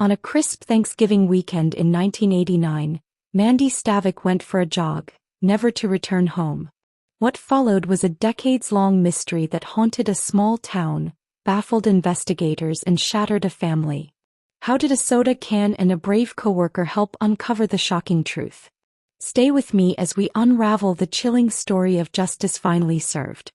On a crisp Thanksgiving weekend in 1989, Mandy Stavik went for a jog, never to return home. What followed was a decades-long mystery that haunted a small town, baffled investigators and shattered a family. How did a soda can and a brave coworker help uncover the shocking truth? Stay with me as we unravel the chilling story of justice finally served.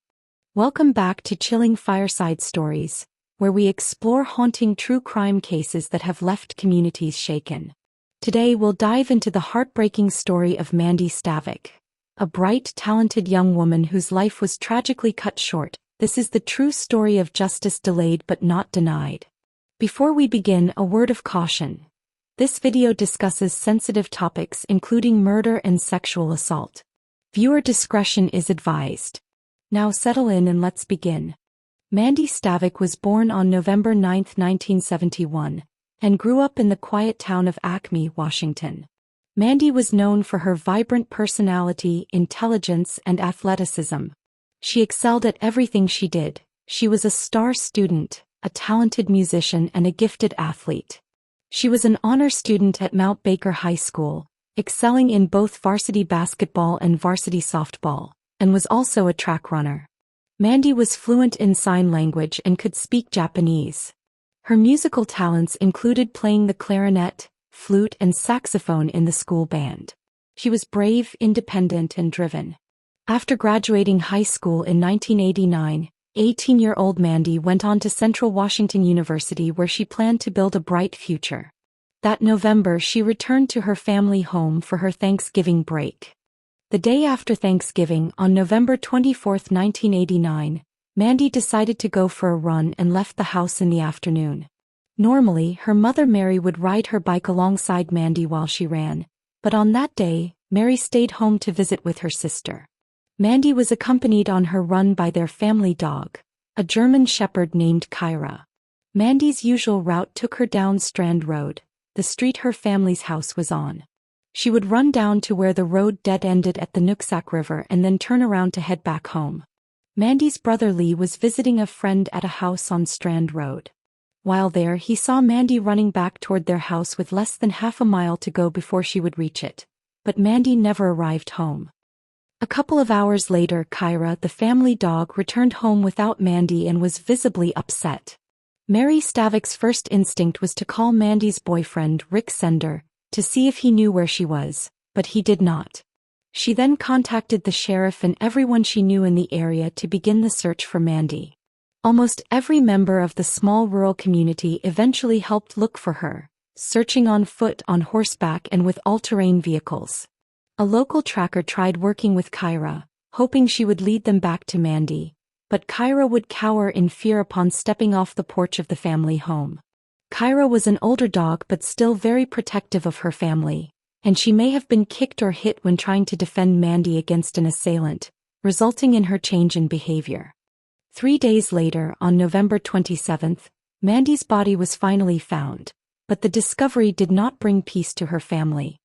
Welcome back to Chilling Fireside Stories, where we explore haunting true crime cases that have left communities shaken. Today we'll dive into the heartbreaking story of Mandy Stavik, a bright, talented young woman whose life was tragically cut short. This is the true story of justice delayed but not denied. Before we begin, a word of caution. This video discusses sensitive topics including murder and sexual assault. Viewer discretion is advised. Now settle in and let's begin. Mandy Stavik was born on November 9, 1971, and grew up in the quiet town of Acme, Washington. Mandy was known for her vibrant personality, intelligence, and athleticism. She excelled at everything she did. She was a star student, a talented musician, and a gifted athlete. She was an honor student at Mount Baker High School, excelling in both varsity basketball and varsity softball, and was also a track runner. Mandy was fluent in sign language and could speak Japanese. Her musical talents included playing the clarinet, flute, and saxophone in the school band. She was brave, independent, and driven. After graduating high school in 1989, 18-year-old Mandy went on to Central Washington University where she planned to build a bright future. That November she returned to her family home for her Thanksgiving break. The day after Thanksgiving, on November 24, 1989, Mandy decided to go for a run and left the house in the afternoon. Normally, her mother Mary would ride her bike alongside Mandy while she ran, but on that day, Mary stayed home to visit with her sister. Mandy was accompanied on her run by their family dog, a German shepherd named Kyra. Mandy's usual route took her down Strand Road, the street her family's house was on. She would run down to where the road dead-ended at the Nooksack River and then turn around to head back home. Mandy's brother Lee was visiting a friend at a house on Strand Road. While there, he saw Mandy running back toward their house with less than half a mile to go before she would reach it. But Mandy never arrived home. A couple of hours later, Kyra, the family dog, returned home without Mandy and was visibly upset. Mary Stavik's first instinct was to call Mandy's boyfriend, Rick Sender, to see if he knew where she was, but he did not. She then contacted the sheriff and everyone she knew in the area to begin the search for Mandy. Almost every member of the small rural community eventually helped look for her, searching on foot, on horseback, and with all-terrain vehicles. A local tracker tried working with Kyra, hoping she would lead them back to Mandy, but Kyra would cower in fear upon stepping off the porch of the family home. Kyra was an older dog but still very protective of her family, and she may have been kicked or hit when trying to defend Mandy against an assailant, resulting in her change in behavior. 3 days later, on November 27, Mandy's body was finally found, but the discovery did not bring peace to her family.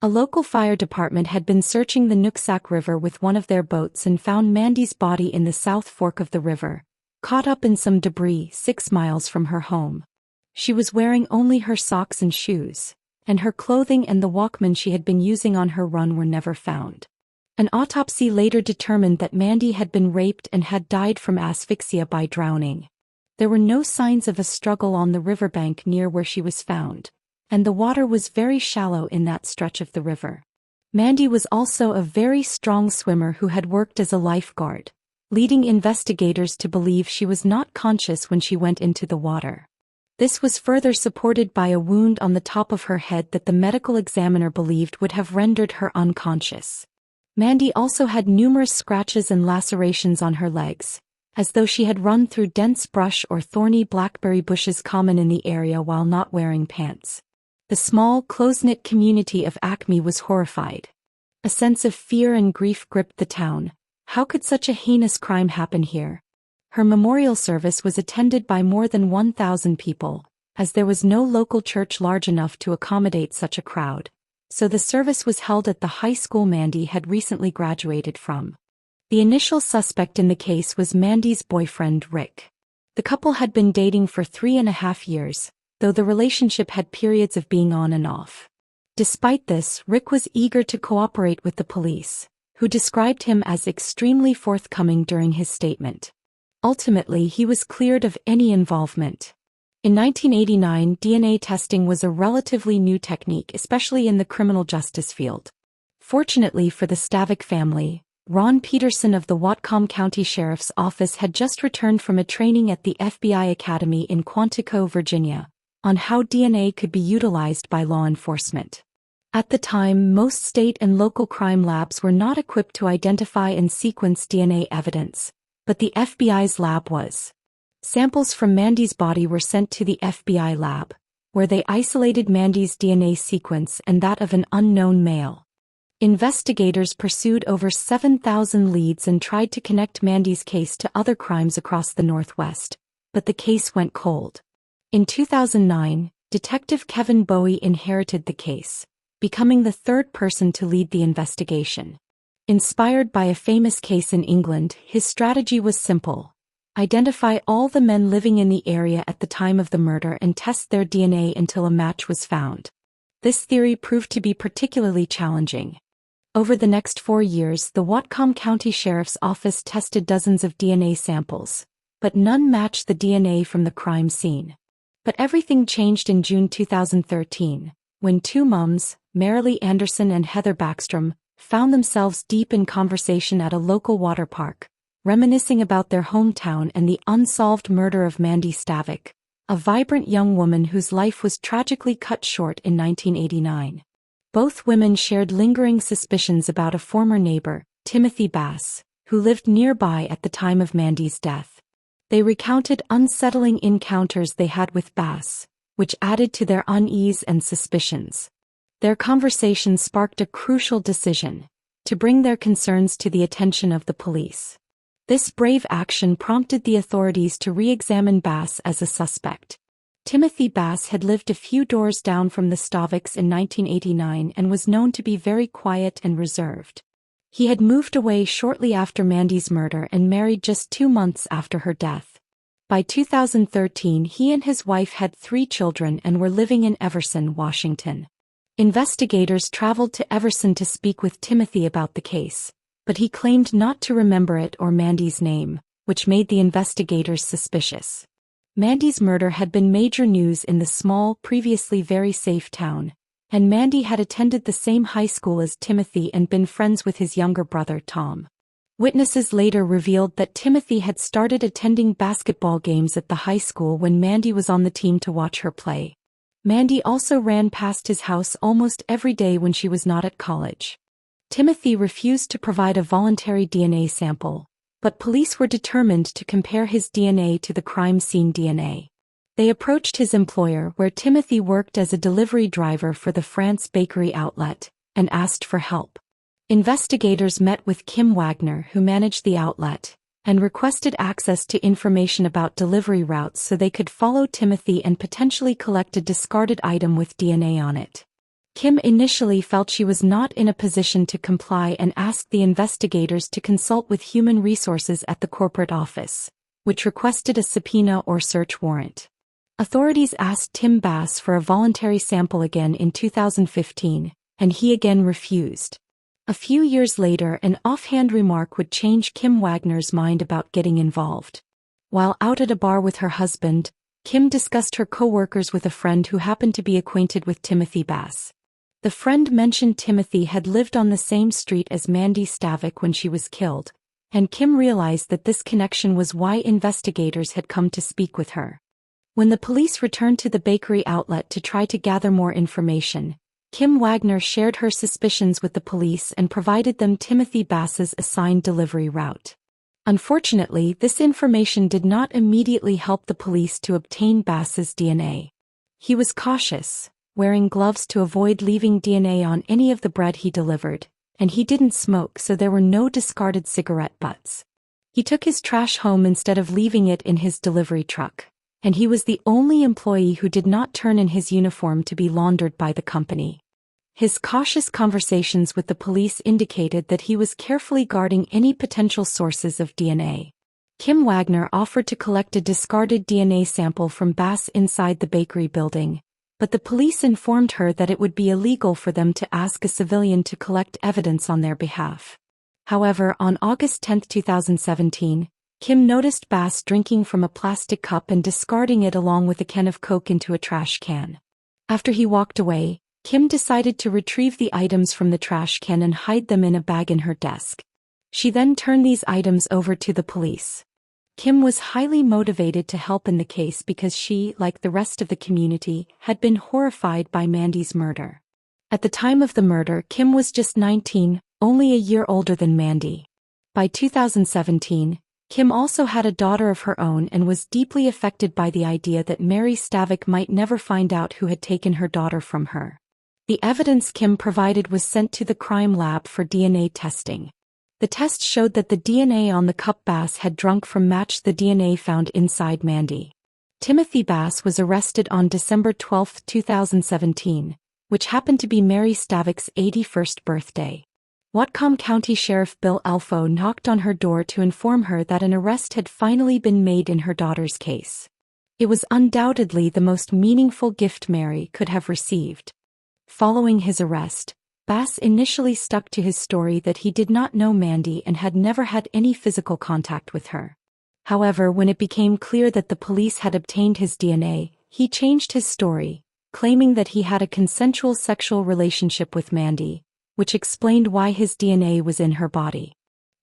A local fire department had been searching the Nooksack River with one of their boats and found Mandy's body in the South Fork of the river, caught up in some debris 6 miles from her home. She was wearing only her socks and shoes, and her clothing and the Walkman she had been using on her run were never found. An autopsy later determined that Mandy had been raped and had died from asphyxia by drowning. There were no signs of a struggle on the riverbank near where she was found, and the water was very shallow in that stretch of the river. Mandy was also a very strong swimmer who had worked as a lifeguard, leading investigators to believe she was not conscious when she went into the water. This was further supported by a wound on the top of her head that the medical examiner believed would have rendered her unconscious. Mandy also had numerous scratches and lacerations on her legs, as though she had run through dense brush or thorny blackberry bushes common in the area while not wearing pants. The small, close-knit community of Acme was horrified. A sense of fear and grief gripped the town. How could such a heinous crime happen here? Her memorial service was attended by more than 1,000 people, as there was no local church large enough to accommodate such a crowd, so the service was held at the high school Mandy had recently graduated from. The initial suspect in the case was Mandy's boyfriend, Rick. The couple had been dating for 3.5 years, though the relationship had periods of being on and off. Despite this, Rick was eager to cooperate with the police, who described him as extremely forthcoming during his statement. Ultimately, he was cleared of any involvement. In 1989, DNA testing was a relatively new technique, especially in the criminal justice field. Fortunately for the Stavik family, Ron Peterson of the Whatcom County Sheriff's Office had just returned from a training at the FBI Academy in Quantico, Virginia, on how DNA could be utilized by law enforcement. At the time, most state and local crime labs were not equipped to identify and sequence DNA evidence, but the FBI's lab was. Samples from Mandy's body were sent to the FBI lab, where they isolated Mandy's DNA sequence and that of an unknown male. Investigators pursued over 7,000 leads and tried to connect Mandy's case to other crimes across the Northwest, but the case went cold. In 2009, Detective Kevin Bowie inherited the case, becoming the third person to lead the investigation. Inspired by a famous case in England, his strategy was simple: identify all the men living in the area at the time of the murder and test their DNA until a match was found. This theory proved to be particularly challenging. Over the next 4 years, the Whatcom County Sheriff's Office tested dozens of DNA samples, but none matched the DNA from the crime scene. But everything changed in June 2013, when two mums, Marilee Anderson and Heather Backstrom, found themselves deep in conversation at a local water park, reminiscing about their hometown and the unsolved murder of Mandy Stavik, a vibrant young woman whose life was tragically cut short in 1989. Both women shared lingering suspicions about a former neighbor, Timothy Bass, who lived nearby at the time of Mandy's death. They recounted unsettling encounters they had with Bass, which added to their unease and suspicions. Their conversation sparked a crucial decision: to bring their concerns to the attention of the police. This brave action prompted the authorities to re-examine Bass as a suspect. Timothy Bass had lived a few doors down from the Staviks in 1989 and was known to be very quiet and reserved. He had moved away shortly after Mandy's murder and married just 2 months after her death. By 2013, he and his wife had 3 children and were living in Everson, Washington. Investigators traveled to Everson to speak with Timothy about the case, but he claimed not to remember it or Mandy's name, which made the investigators suspicious. Mandy's murder had been major news in the small, previously very safe town, and Mandy had attended the same high school as Timothy and been friends with his younger brother Tom. Witnesses later revealed that Timothy had started attending basketball games at the high school when Mandy was on the team to watch her play. Mandy also ran past his house almost every day when she was not at college. Timothy refused to provide a voluntary DNA sample, but police were determined to compare his DNA to the crime scene DNA. They approached his employer, where Timothy worked as a delivery driver for the France bakery outlet, and asked for help. Investigators met with Kim Wagner, who managed the outlet, and requested access to information about delivery routes so they could follow Timothy and potentially collect a discarded item with DNA on it. Kim initially felt she was not in a position to comply and asked the investigators to consult with Human Resources at the corporate office, which requested a subpoena or search warrant. Authorities asked Tim Bass for a voluntary sample again in 2015, and he again refused. A few years later, an offhand remark would change Kim Wagner's mind about getting involved. While out at a bar with her husband, Kim discussed her co-workers with a friend who happened to be acquainted with Timothy Bass. The friend mentioned Timothy had lived on the same street as Mandy Stavik when she was killed, and Kim realized that this connection was why investigators had come to speak with her. When the police returned to the bakery outlet to try to gather more information, Kim Wagner shared her suspicions with the police and provided them Timothy Bass's assigned delivery route. Unfortunately, this information did not immediately help the police to obtain Bass's DNA. He was cautious, wearing gloves to avoid leaving DNA on any of the bread he delivered, and he didn't smoke, so there were no discarded cigarette butts. He took his trash home instead of leaving it in his delivery truck, and he was the only employee who did not turn in his uniform to be laundered by the company. His cautious conversations with the police indicated that he was carefully guarding any potential sources of DNA. Kim Wagner offered to collect a discarded DNA sample from Bass inside the bakery building, but the police informed her that it would be illegal for them to ask a civilian to collect evidence on their behalf. However, on August 10, 2017, Kim noticed Bass drinking from a plastic cup and discarding it along with a can of Coke into a trash can. After he walked away, Kim decided to retrieve the items from the trash can and hide them in a bag in her desk. She then turned these items over to the police. Kim was highly motivated to help in the case because she, like the rest of the community, had been horrified by Mandy's murder. At the time of the murder, Kim was just 19, only a year older than Mandy. By 2017, Kim also had a daughter of her own and was deeply affected by the idea that Mandy Stavik might never find out who had taken her daughter from her. The evidence Kim provided was sent to the crime lab for DNA testing. The test showed that the DNA on the cup Bass had drunk from matched the DNA found inside Mandy. Timothy Bass was arrested on December 12, 2017, which happened to be Mandy Stavik's 81st birthday. Whatcom County Sheriff Bill Elfo knocked on her door to inform her that an arrest had finally been made in her daughter's case. It was undoubtedly the most meaningful gift Mary could have received. Following his arrest, Bass initially stuck to his story that he did not know Mandy and had never had any physical contact with her. However, when it became clear that the police had obtained his DNA, he changed his story, claiming that he had a consensual sexual relationship with Mandy, which explained why his DNA was in her body.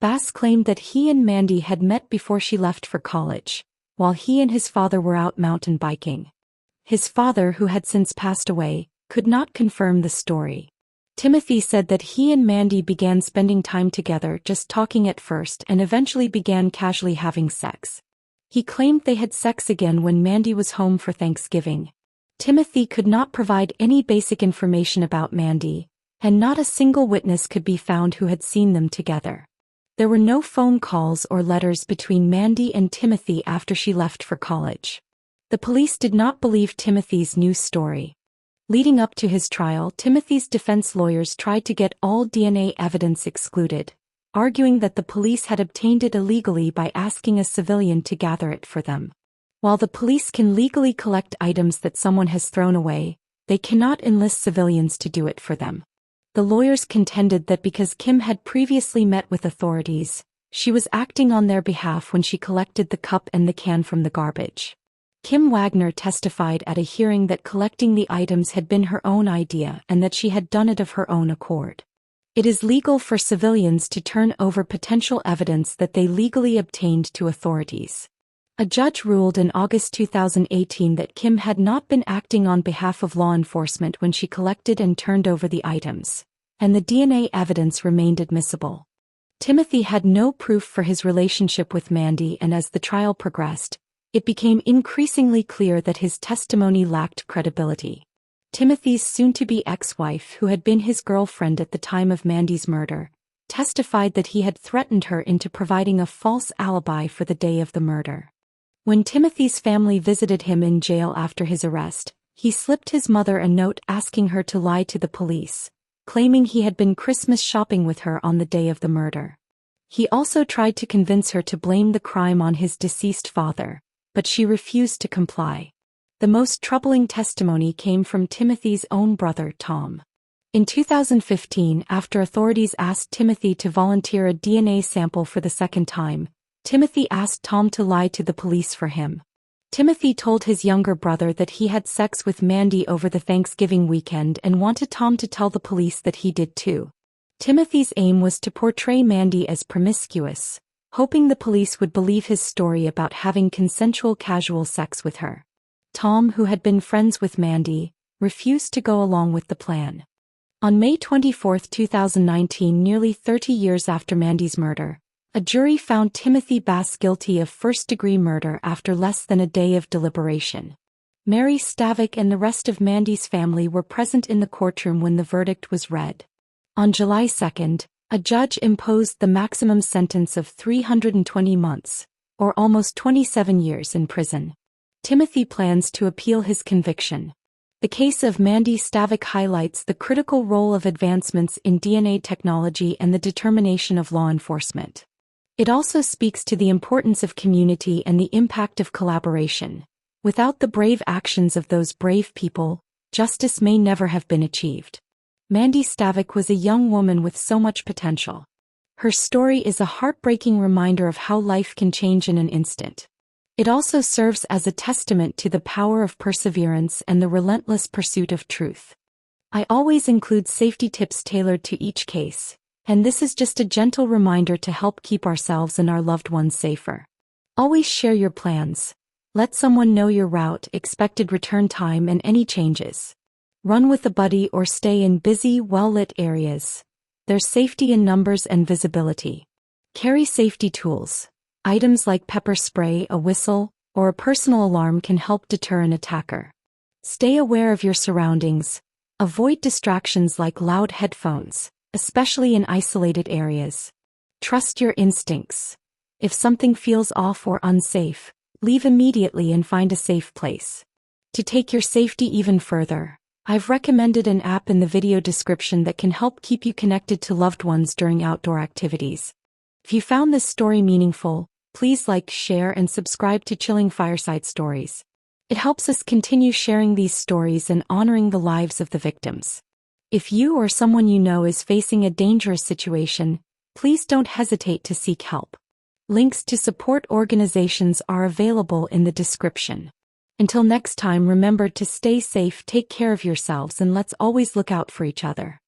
Bass claimed that he and Mandy had met before she left for college, while he and his father were out mountain biking. His father, who had since passed away, could not confirm the story. Timothy said that he and Mandy began spending time together, just talking at first, and eventually began casually having sex. He claimed they had sex again when Mandy was home for Thanksgiving. Timothy could not provide any basic information about Mandy, and not a single witness could be found who had seen them together. There were no phone calls or letters between Mandy and Timothy after she left for college. The police did not believe Timothy's new story. Leading up to his trial, Timothy's defense lawyers tried to get all DNA evidence excluded, arguing that the police had obtained it illegally by asking a civilian to gather it for them. While the police can legally collect items that someone has thrown away, they cannot enlist civilians to do it for them. The lawyers contended that because Kim had previously met with authorities, she was acting on their behalf when she collected the cup and the can from the garbage. Kim Wagner testified at a hearing that collecting the items had been her own idea and that she had done it of her own accord. It is legal for civilians to turn over potential evidence that they legally obtained to authorities. A judge ruled in August 2018 that Kim had not been acting on behalf of law enforcement when she collected and turned over the items, and the DNA evidence remained admissible. Timothy had no proof for his relationship with Mandy, and as the trial progressed, it became increasingly clear that his testimony lacked credibility. Timothy's soon-to-be ex-wife, who had been his girlfriend at the time of Mandy's murder, testified that he had threatened her into providing a false alibi for the day of the murder. When Timothy's family visited him in jail after his arrest, he slipped his mother a note asking her to lie to the police, claiming he had been Christmas shopping with her on the day of the murder. He also tried to convince her to blame the crime on his deceased father, but she refused to comply. The most troubling testimony came from Timothy's own brother, Tom. In 2015, after authorities asked Timothy to volunteer a DNA sample for the second time, Timothy asked Tom to lie to the police for him. Timothy told his younger brother that he had sex with Mandy over the Thanksgiving weekend and wanted Tom to tell the police that he did too. Timothy's aim was to portray Mandy as promiscuous, hoping the police would believe his story about having consensual casual sex with her. Tom, who had been friends with Mandy, refused to go along with the plan. On May 24, 2019, nearly 30 years after Mandy's murder, a jury found Timothy Bass guilty of first-degree murder after less than a day of deliberation. Mandy Stavik and the rest of Mandy's family were present in the courtroom when the verdict was read. On July 2, a judge imposed the maximum sentence of 320 months, or almost 27 years in prison. Timothy plans to appeal his conviction. The case of Mandy Stavik highlights the critical role of advancements in DNA technology and the determination of law enforcement. It also speaks to the importance of community and the impact of collaboration. Without the brave actions of those brave people, justice may never have been achieved. Mandy Stavik was a young woman with so much potential. Her story is a heartbreaking reminder of how life can change in an instant. It also serves as a testament to the power of perseverance and the relentless pursuit of truth. I always include safety tips tailored to each case, and this is just a gentle reminder to help keep ourselves and our loved ones safer. Always share your plans. Let someone know your route, expected return time, and any changes. Run with a buddy or stay in busy, well-lit areas. There's safety in numbers and visibility. Carry safety tools. Items like pepper spray, a whistle, or a personal alarm can help deter an attacker. Stay aware of your surroundings. Avoid distractions like loud headphones, especially in isolated areas. Trust your instincts. If something feels off or unsafe, leave immediately and find a safe place. To take your safety even further, I've recommended an app in the video description that can help keep you connected to loved ones during outdoor activities. If you found this story meaningful, please like, share, and subscribe to Chilling Fireside Stories. It helps us continue sharing these stories and honoring the lives of the victims. If you or someone you know is facing a dangerous situation, please don't hesitate to seek help. Links to support organizations are available in the description. Until next time, remember to stay safe, take care of yourselves, and let's always look out for each other.